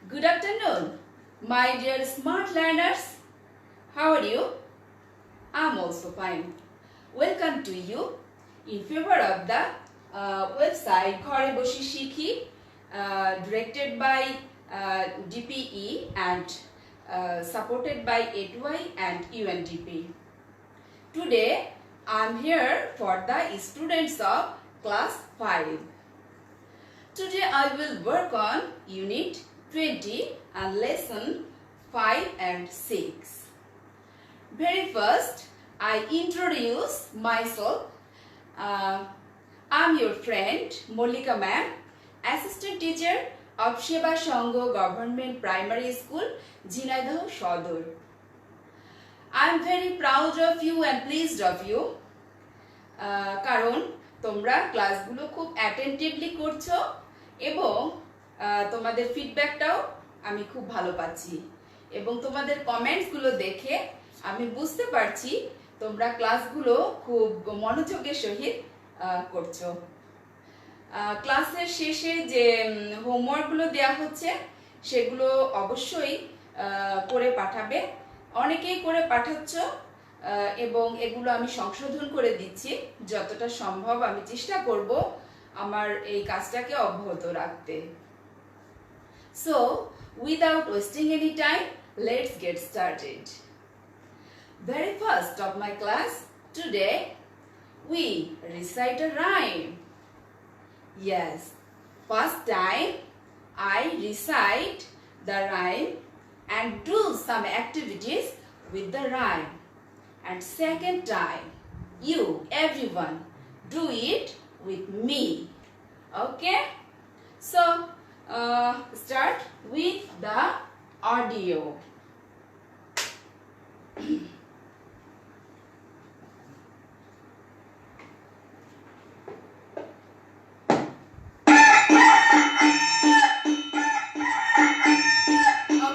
Good afternoon, my dear smart learners. How are you? I'm also fine. Welcome to you in favor of the website Ghore Boshi Shikhi, directed by DPE and supported by A2I and UNDP. Today, I'm here for the students of class 5. Today, I will work on Unit 20 and lesson 5 and 6. Very first, I introduce myself. I'm your friend Mollika ma'am, assistant teacher of Sheba Shongo Government Primary School, Jhinaidah Sodor. I'm very proud of you and pleased of you. কারণ তোমরা ক্লাসগুলো খুব attentively করছো এবং তোমাদের ফিডব্যাকটাও আমি খুব ভালো পাচ্ছি এবং তোমাদের কমেন্টসগুলো দেখে আমি বুঝতে পারছি তোমরা ক্লাসগুলো খুব মনোযোগের সহিত করছো। ক্লাসের শেষে যে হোমওয়ার্কগুলো দেওয়া হচ্ছে সেগুলো অবশ্যই করে পাঠাবে। অনেকেই করে পাঠাচ্ছ এবং এগুলো আমি সংশোধন করে দিচ্ছি যতটা সম্ভব। আমি চেষ্টা করব আমার এই কাজটাকে অব্যাহত রাখতে। So, without wasting any time, let's get started. Very first of my class, today we recite a rhyme. Yes, first time I recite the rhyme and do some activities with the rhyme. And second time, you, everyone, do it with me. Okay? So, start with the audio.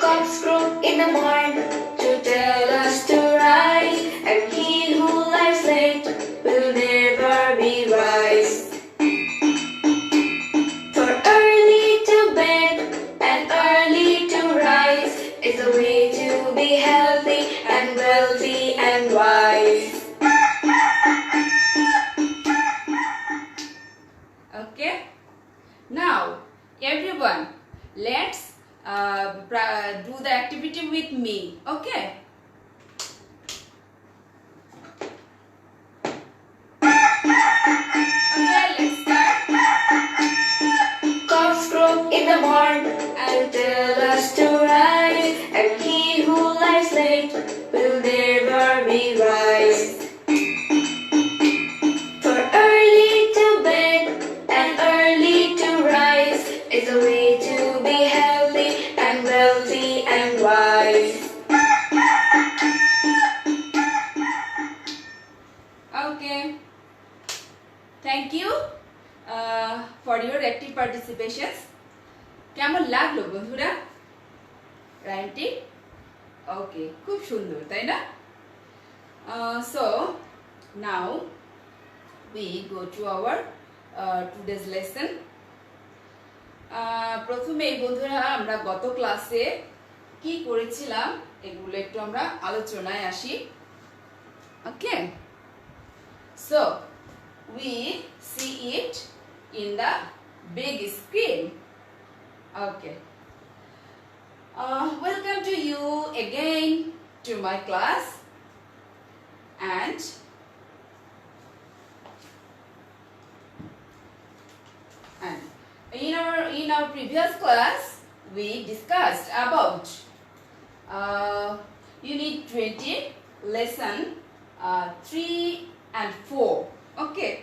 Cocks crow in the morn to tell us to rise, and he who lies late will never be wise. For early to bed and early to rise is a way to be healthy and wealthy and wise. Okay? Now, everyone, let's do the activity with me. Okay? Okay, let's start. Cocks crow in the morn and tell us to rise, and he who lies late will never be wise. For early to bed and early to rise is a way to be healthy and wealthy and wise. Okay. Thank you for your active participations. কেমন লাগলো বন্ধুরা রাইমটি? ওকে, খুব সুন্দর, তাই না? So now we go to our today's lesson. প্রথমেই বন্ধুরা আমরা গত ক্লাসে কি করেছিলাম এগুলো একটু আমরা আলোচনায় আসি। ওকে, so we see it in the big screen. Okay. Welcome to you again to my class, and in our previous class we discussed about Unit 20 lesson 3 and 4. Okay,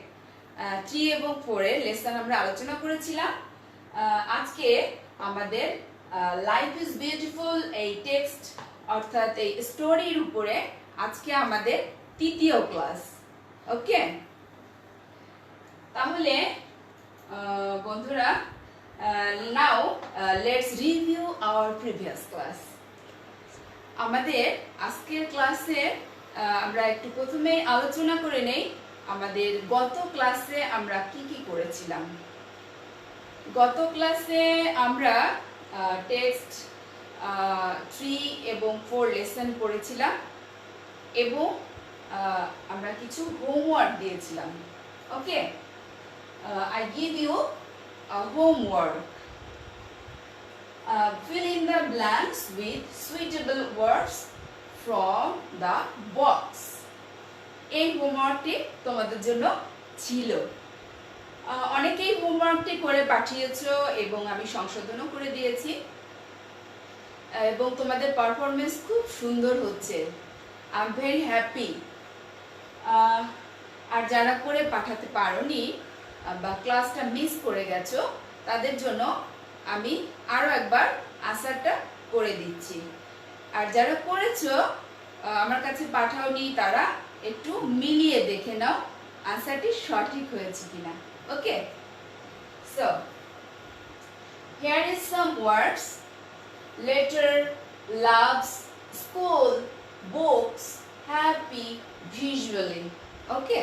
3 এবং 4 এর লেসন আমরা আলোচনা করেছিলাম। আজকে আমাদের লাইফ ইজ বিউটিফুল এই text অর্থাৎ এই স্টোরির উপরে আজকে আমাদের তৃতীয় ক্লাস। ওকে, তাহলে বন্ধুরা now let's review our previous class. আমাদের আজকের ক্লাসে আমরা একটু প্রথমে আলোচনা করে নেই আমাদের গত ক্লাসে আমরা কি কি করেছিলাম। গত ক্লাসে আমরা টেক্সট 3 এবং 4 লেসন পড়েছিলাম এবং আমরা কিছু হোমওয়ার্ক দিয়েছিলাম। ওকে, I give you a homework. Fill in the blanks with suitable words from the box. এই হোমওয়ার্কটি তোমাদের জন্য ছিল। অনেকেই হোমওয়ার্কটি করে পাঠিয়েছো এবং আমি সংশোধনও করে দিয়েছি এবং তোমাদের পারফরমেন্স খুব সুন্দর হচ্ছে। I am very happy. আর যারা করে পাঠাতে পারোনি বা ক্লাসটা মিস করে গেছো তাদের জন্য আমি আরও একবার আনসারটা করে দিচ্ছি। আর যারা করেছো আমার কাছে পাঠাওনি তারা একটু মিলিয়ে দেখে নাও আনসারটি সঠিক হয়েছে কিনা। Okay, so here is some words: letter, loves, school, books, happy, visually. Okay,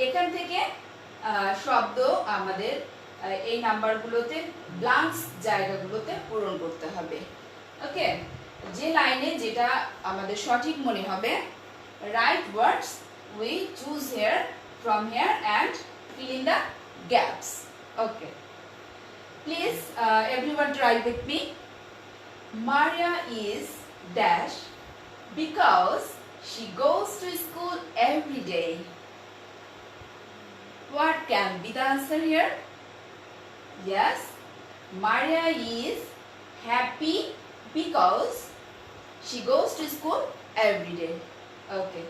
এখান থেকে শব্দ আমাদের এই নাম্বারগুলোতে ব্লাঙ্কস জায়গাগুলোতে পূরণ করতে হবে। ওকে, যে লাইনে যেটা আমাদের সঠিক মনে হবে, right words we choose here from here and fill in the gaps. Okay, please everyone try with me. Maria is dash because she goes to school every day. What can be the answer here? Yes, Maria is happy because she goes to school every day. Okay,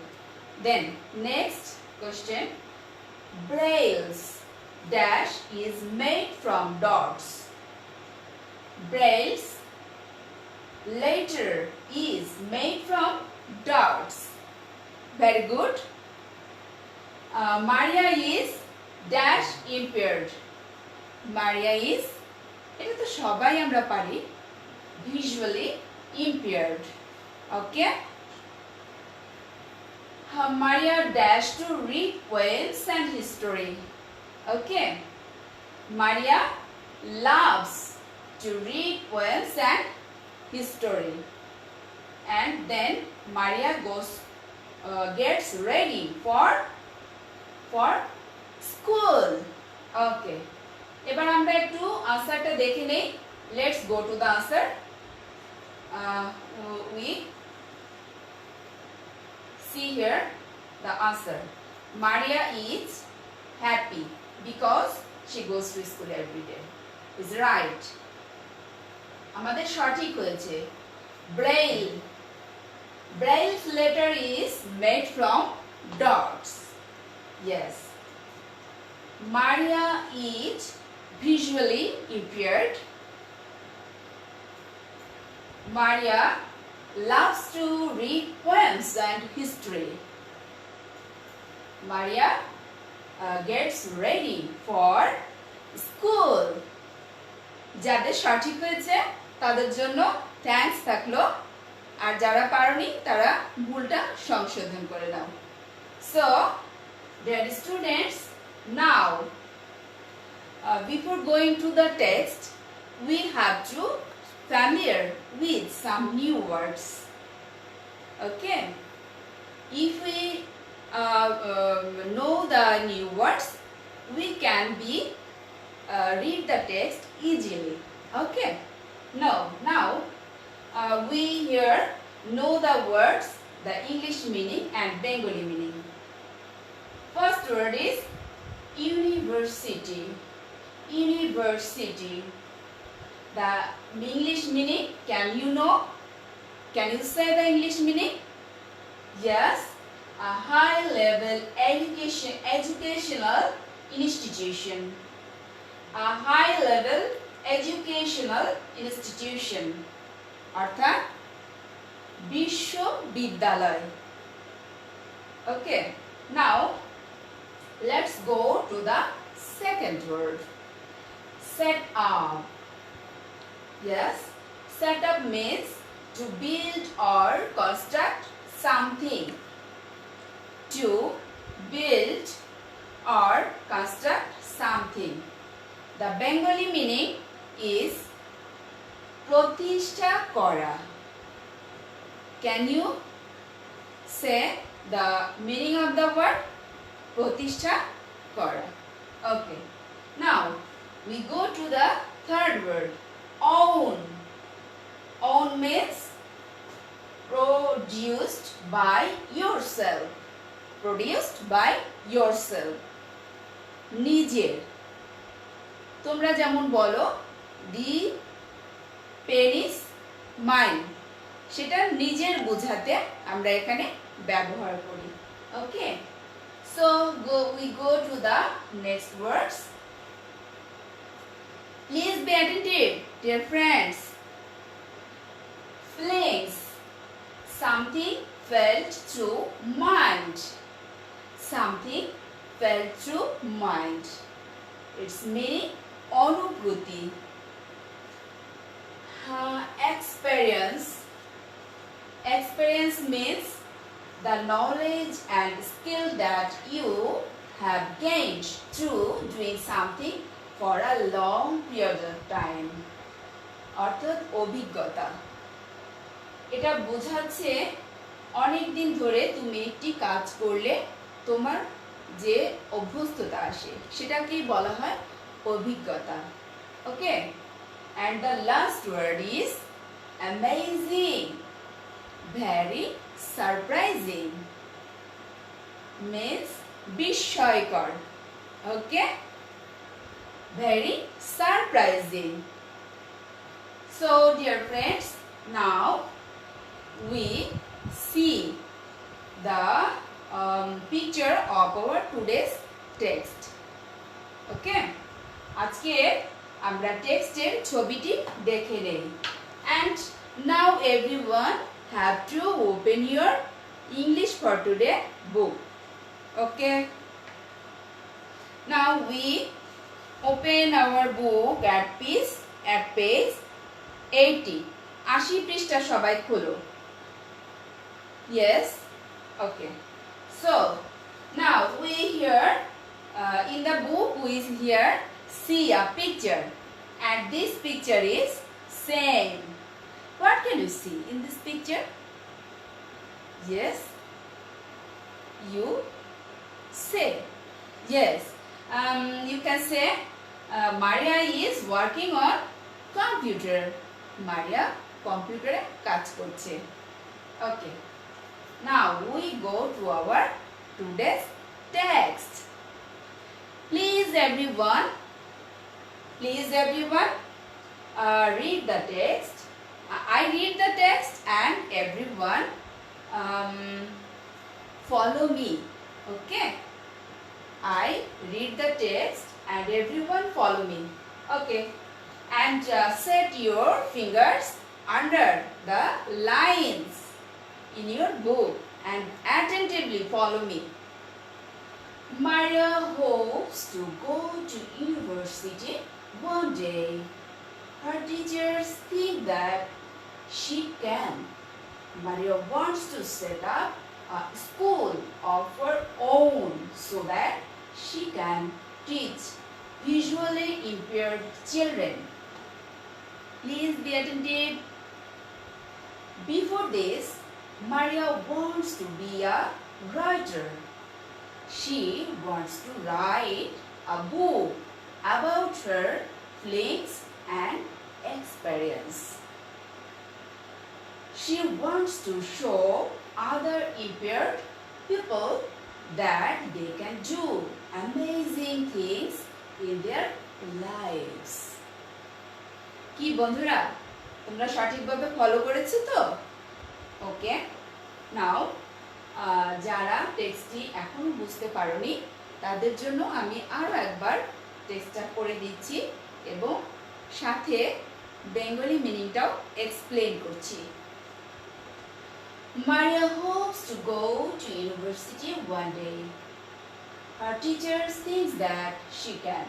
then next question: Braille's dash is made from dots. Braille's letter is made from dots. Very good. Maria is dash impaired. Maria is, এটা তো সবাই আমরা পারি, visually impaired. Okay. Maria dash to read poems and history. Okay, Maria loves to read poems and history, and then Maria gets ready for school. Okay, এবার আমরা একটু আনসারটা দেখে নেই। Let's go to the answer. We see here the answer. Maria is happy because she goes to school every day. Is right. আমাদের সঠিক হয়েছে। Braille's letter is made from dots. Yes. Maria is visually impaired. Maria loves to read poems and history. Maria gets ready for school. যাদের সঠিক হয়েছে তাদের জন্য thanks থাকলো, আর যারা পারোনি তারা ভুলটা সংশোধন করে নাও। So, dear students, now before going to the text, we have to familiar with some new words. Okay, if we know the new words, we can read the text easily. Okay, now we here know the words, the English meaning and Bengali meaning. First word is university. University. The English meaning, can you know? Can you say the English meaning? Yes, a high level educational institution. A high level educational institution. অর্থাৎ বিশ্ববিদ্যালয়। Okay, now let's go to the second word. Set up. Yes, set up means to build or construct something. To build or construct something. The Bengali meaning is প্রতিষ্ঠা করা। Can you say the meaning of the word প্রতিষ্ঠা করা? Okay. Now we go to the third word, own. Own means produced by yourself. Produced by yourself. নিজের। তোমরা যেমন বলো the pen is mine, সেটা নিজের বোঝাতে আমরা এখানে ব্যবহার করি। ওকে, so we go to the next words. Please be attentive, dear friends. Feelings, something felt through mind. Something felt through mind. Its meaning অনুভূতি। Experience. Experience means the knowledge and skill that you have gained through doing something for a long period of time. অর্থাৎ অভিজ্ঞতা। এটা বোঝাচ্ছে অনেক দিন ধরে তুমি একটি কাজ করলে তোমার যে অভ্যস্ততা আসে সেটাকেই বলা হয় অভিজ্ঞতা। ওকে, and the last word is amazing, very surprising, means বিস্ময়কর। Okay, very surprising. So dear friends, now we see the picture of our today's text. Okay, আজকে আমরা টেক্সটের ছবিটি দেখে নেই। And now everyone have to open your English for today book. Okay, now we open our book at page 80. 80 পৃষ্ঠা সবাই খোলো। Yes, okay. So now we here in the book we here see a picture, and this picture is same. What can you see in this picture? Yes, you say. Yes, you can say Maria is working on computer. Maria computer e কাজ করছে। Okay, now we go to our today's text. Please everyone read the text. I read the text and everyone follow me. Okay, I read the text and everyone follow me. Okay, and set your fingers under the lines in your book and attentively follow me. Maria hopes to go to university one day. Her teachers think that she can. Maria wants to set up a school of her own so that she can teach visually impaired children. Please be attentive. Before this, Maria wants to be a writer. She wants to write a book about her feelings and experience. She wants to show other impaired people that they can do amazing things in their lives. কি বন্ধুরা, তোমরা সঠিকভাবে follow করেছো তো? ওকে, নাও যারা টেক্সটটি এখনো বুঝতে পারোনি তাদের জন্য আমি আরো একবার টেক্সটটা পড়ে দিচ্ছি এবং সাথে বেঙ্গলি মিনিংটাও এক্সপ্লেন করছি। Maria hopes to go to university one day. Her teachers think that she can.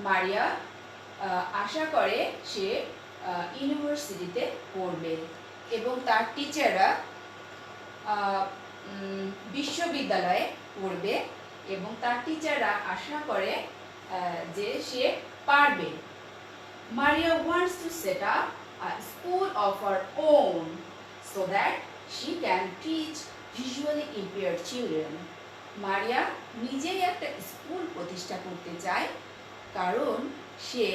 Maria আশা করে সে ইউনিভার্সিটিতে পড়বে এবং তার টিচাররা বিশ্ববিদ্যালয়ে পড়বে এবং তার টিচাররা আশা করে যে সে পারবে। Maria wants to set up a school of her own so that she can teach visually impaired children. মারিয়া নিজেই একটা স্কুল প্রতিষ্ঠা করতে চায় কারণ সে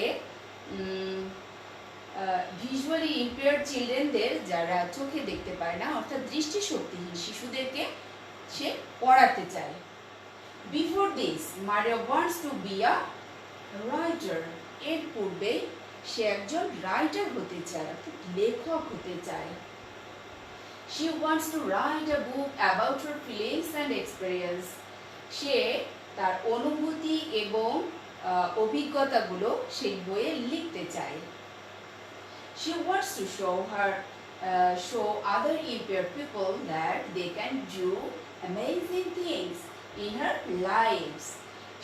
ভিজুয়ালি ইম্পেয়ার্ড চিলড্রেনদের যারা চোখে দেখতে পায় না অর্থাৎ দৃষ্টিশক্তিহীন শিশুদেরকে সে পড়াতে চায়। Before this Maria wants to be a writer. এর পূর্বে সে একজন রাইটার হতে চায় অর্থাৎ লেখক হতে চায়। She wants to write a book about her feelings and experience. সে তার অনুভূতি এবং অভিজ্ঞতাগুলো সেই বইয়ে লিখতে চায়। She wants to show other impaired people that they can do amazing things in her lives.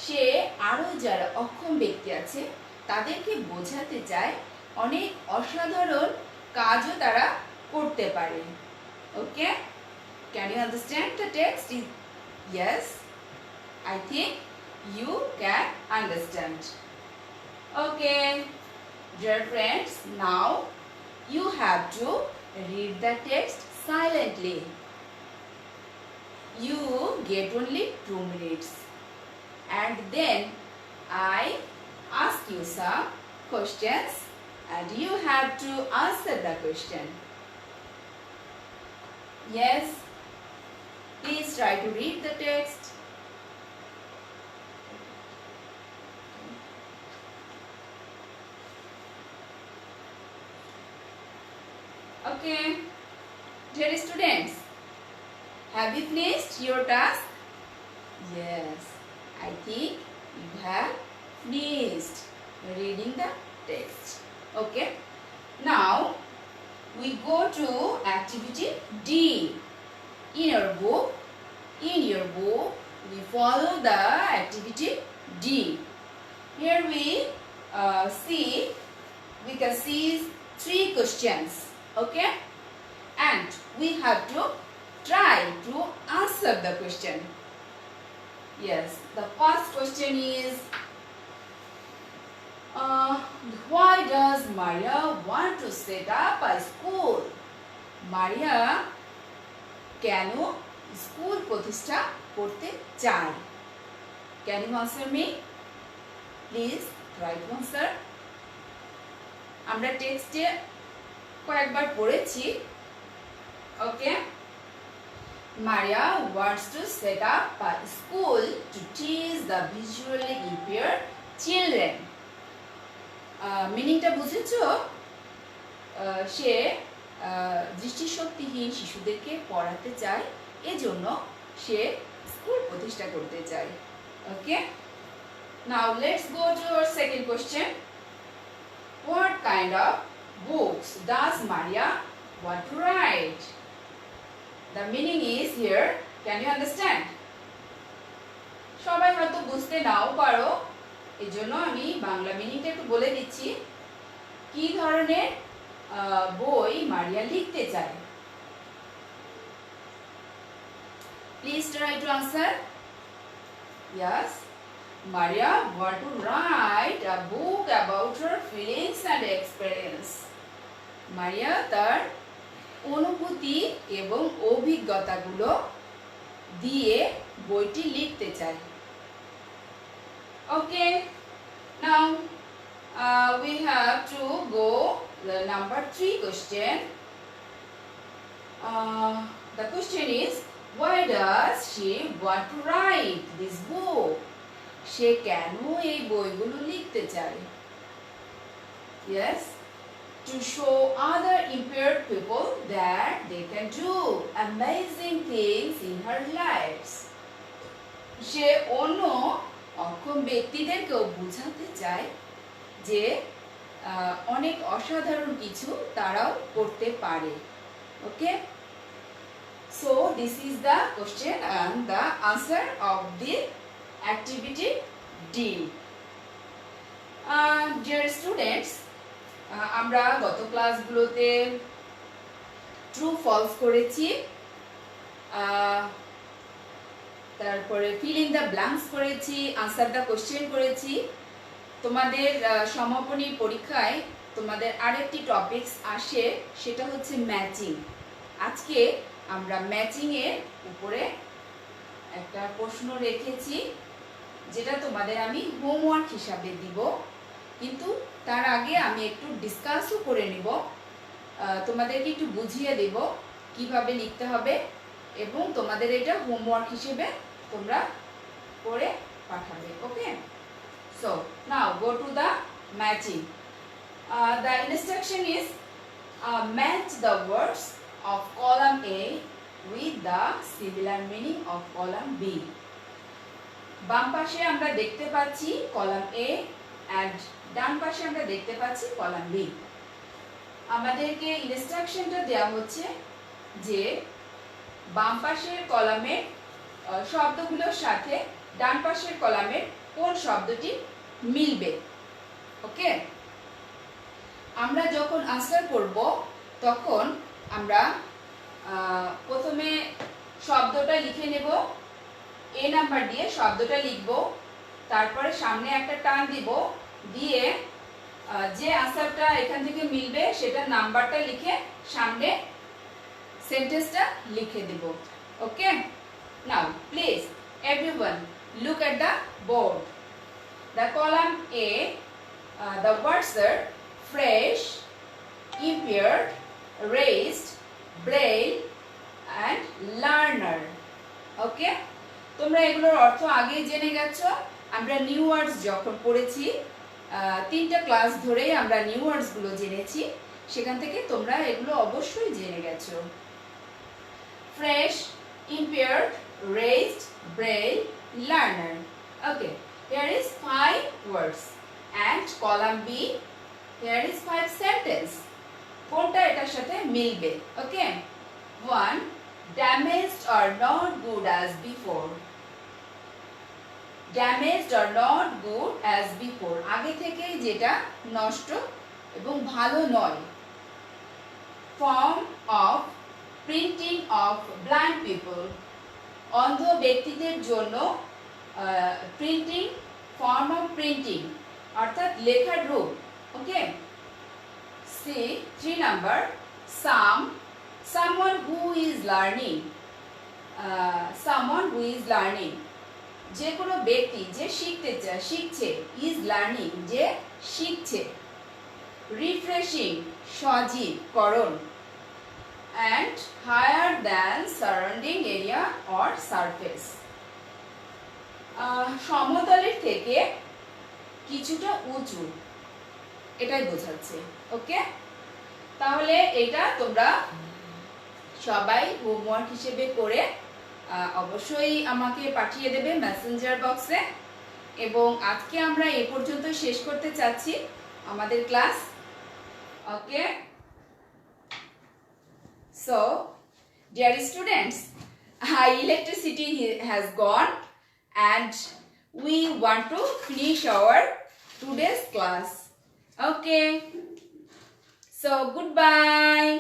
সে আরো যারা অক্ষম ব্যক্তি আছে তাদেরকে বোঝাতে চায় অনেক অসাধারণ কাজও তারা করতে পারে। Okay? Can you understand the text? Yes, I think you can understand. Okay, dear friends, now you have to read the text silently. You get only 2 minutes, and then I ask you some questions, and you have to answer the question. Yes, please try to read the text. Okay, dear students, have you finished your task? Yes, I think you have finished reading the text. Okay, now we go to activity D. In your book, we follow the activity D. Here we can see 3 questions, okay? And we have to try to answer the question. Yes, the first question is, why does Maria want to set up a school? Maria কেন school প্রতিষ্ঠা করতে চায়? Can you answer me? Please try to answer. আমরা টেক্সটে কয়েকবার পড়েছি। Okay? Maria wants to set up a school to teach the visually impaired children. মিনিংটা বুঝেছো? সে দৃষ্টিশক্তিহীন শিশুদেরকে পড়াতে চায়, এজন্য সে স্কুল প্রতিষ্ঠা করতে চায়। Okay, now let's go to our second question. What kind of books does Maria want to write? The meaning is here, can you understand? সবাই হয়তো বুঝতে নাও পারো, এজন্য আমি বাংলা মিনিংটা একটু বলে দিচ্ছি। কি ধরনের বই মারিয়া লিখতে চায়? Please try to answer. Yes, Maria want to write a book about her feelings and experience. Maria তার অনুভূতি এবং অভিজ্ঞতাগুলো দিয়ে বইটি লিখতে চায়। Okay, now we have to go the number 3 question. The question is, why does she want to write this book? সে কেন এই বইগুলো লিখতে চায়? Yes, to show other impaired people that they can do amazing things in her lives. সে অন্য অক্ষম ব্যক্তিদেরকেও বোঝাতে চায় যে অনেক অসাধারণ কিছু তারাও করতে পারে। ওকে, so this is the question and the answer of the activity D. Dear students, আমরা গত ক্লাসগুলোতে ট্রু ফলস করেছি, তারপরে ফিল ইন দ্য ব্ল্যাঙ্কস করেছি, আনসার দ্য কোশ্চেন করেছি। তোমাদের সমাপনী পরীক্ষায় তোমাদের আরেকটি টপিকস আসে, সেটা হচ্ছে ম্যাচিং। আজকে আমরা ম্যাচিং এর উপরে একটা প্রশ্ন রেখেছি, যেটা তোমাদের আমি হোমওয়ার্ক হিসাবে দিব, কিন্তু তার আগে আমি একটু ডিসকাসও করে নিব, তোমাদেরকে একটু বুঝিয়ে দেব কিভাবে লিখতে হবে, এবং তোমাদের এটা হোমওয়ার্ক হিসেবে তোমরা করে পাঠাবে। ওকে, so now go to the matching. The instruction is match the words of column A with the similar meaning of column B. বাম পাশে আমরা দেখতে পাচ্ছি কলাম A and ডান পাশে আমরা দেখতে পাচ্ছি কলাম B। আমাদেরকে ইনস্ট্রাকশনটা দেওয়া হচ্ছে যে বাম পাশের কলামের শব্দগুলোর সাথে ডান পাশের কলামের কোন শব্দটি মিলবে। ওকে, আমরা যখন আনসার করব তখন আমরা প্রথমে শব্দটা লিখে নেব, এ নাম্বার দিয়ে শব্দটা লিখব, তারপরে সামনে একটা টান দিব, দিয়ে যে আনসারটা এখান থেকে মিলবে সেটা নাম্বারটা লিখে সামনে সেন্টেন্সটা লিখে দেব। ওকে, নাও please everyone look at the board. The column A, the words are fresh, impaired, raised, braille and learner. Okay, তোমরা এগুলোর অর্থ আগেই জেনে গেছো। আমরা নিউ ওয়ার্ডস যখন পড়েছি, 3টা ক্লাস ধরেই আমরা নিউ ওয়ার্ডস গুলো জেনেছি, সেখান থেকে তোমরা এগুলো অবশ্যই জেনে গেছো। Fresh, impaired, raised, braille, learner. Okay, here is 5 words and column B, here is 5 sentence. কোনটা এটার সাথে মিলবে? ওকে, 1, damaged or not good as before. Damaged or not good as before, আগে থেকেই যেটা নষ্ট এবং ভালো নয়। Form of printing of blind people, অন্ধ ব্যক্তিদের জন্য প্রিন্টিং, ফর্ম অফ প্রিন্টিং অর্থাৎ লেখার রূপ। Okay, C 3 number, someone who is learning, someone who is learning, যে কোনো ব্যক্তি যে শিখছে, is learning যে শিখছে। রিফ্রেশিং সজীবকরণ, and higher than surrounding area or surface, সমতলের থেকে কিছুটা উঁচু, এটাই বোঝাচ্ছে। ওকে, তাহলে এটা তোমরা সবাই হোমওয়ার্ক হিসেবে করে অবশ্যই আমাকে পাঠিয়ে দেবে মেসেঞ্জার বক্সে, এবং আজকে আমরা এ পর্যন্ত শেষ করতে চাচ্ছি আমাদের class. Okay, so dear students, electricity has gone and we want to finish our today's class. Okay, so goodbye.